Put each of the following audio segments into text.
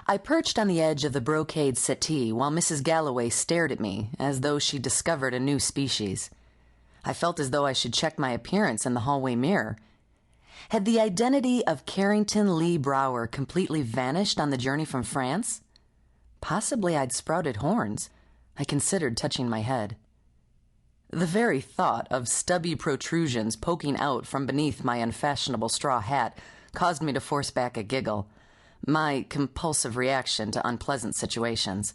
I perched on the edge of the brocade settee while Mrs. Galloway stared at me as though she discovered a new species. I felt as though I should check my appearance in the hallway mirror. Had the identity of Carrington Lee Brouwer completely vanished on the journey from France? Possibly I'd sprouted horns. I considered touching my head. The very thought of stubby protrusions poking out from beneath my unfashionable straw hat caused me to force back a giggle, my compulsive reaction to unpleasant situations.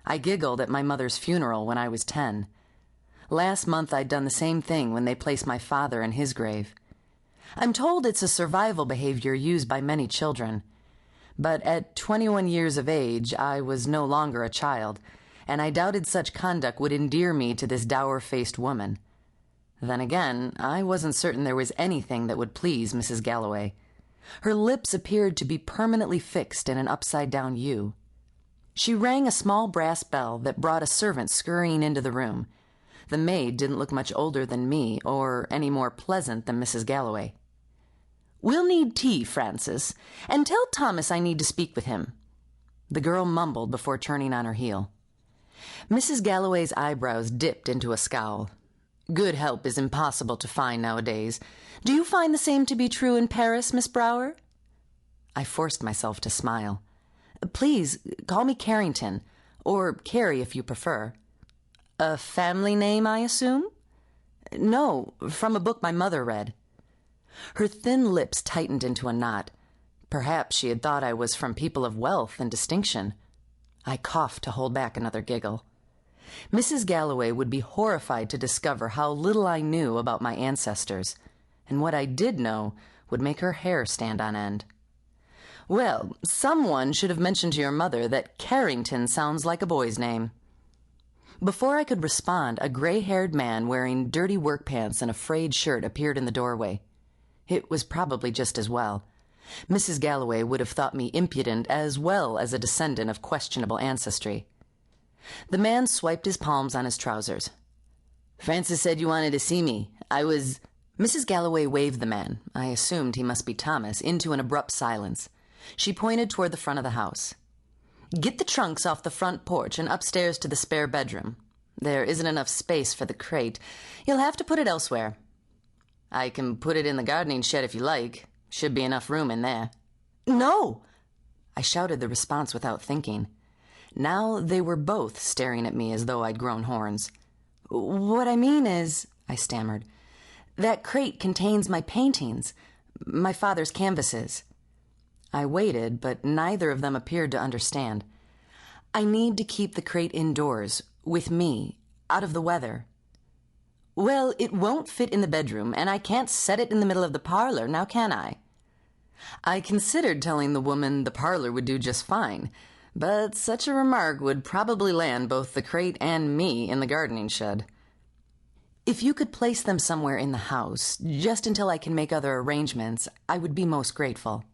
I giggled at my mother's funeral when I was 10. Last month I'd done the same thing when they placed my father in his grave. I'm told it's a survival behavior used by many children. But at 21 years of age, I was no longer a child, and I doubted such conduct would endear me to this dour-faced woman. Then again, I wasn't certain there was anything that would please Mrs. Galloway. Her lips appeared to be permanently fixed in an upside-down U. She rang a small brass bell that brought a servant scurrying into the room. The maid didn't look much older than me, or any more pleasant than Mrs. Galloway. "We'll need tea, Frances, and tell Thomas I need to speak with him." The girl mumbled before turning on her heel. Mrs. Galloway's eyebrows dipped into a scowl. "Good help is impossible to find nowadays. Do you find the same to be true in Paris, Miss Brouwer?" I forced myself to smile. "Please, call me Carrington, or Carrie if you prefer." "A family name, I assume?" "No, from a book my mother read." Her thin lips tightened into a knot. Perhaps she had thought I was from people of wealth and distinction. I coughed to hold back another giggle. Mrs. Galloway would be horrified to discover how little I knew about my ancestors, and what I did know would make her hair stand on end. "Well, someone should have mentioned to your mother that Carrington sounds like a boy's name." Before I could respond, a gray-haired man wearing dirty work pants and a frayed shirt appeared in the doorway. It was probably just as well. Mrs. Galloway would have thought me impudent as well as a descendant of questionable ancestry. The man swiped his palms on his trousers. "Frances said you wanted to see me. Mrs. Galloway waved the man, I assumed he must be Thomas, into an abrupt silence. She pointed toward the front of the house. "Get the trunks off the front porch and upstairs to the spare bedroom. There isn't enough space for the crate. You'll have to put it elsewhere." "I can put it in the gardening shed if you like. Should be enough room in there." "No!" I shouted the response without thinking. Now they were both staring at me as though I'd grown horns. "What I mean is," I stammered, "that crate contains my paintings, my father's canvases." I waited, but neither of them appeared to understand. "I need to keep the crate indoors, with me, out of the weather." "Well, it won't fit in the bedroom, and I can't set it in the middle of the parlor, now can I?" I considered telling the woman the parlor would do just fine, but such a remark would probably land both the crate and me in the gardening shed. "If you could place them somewhere in the house, just until I can make other arrangements, I would be most grateful."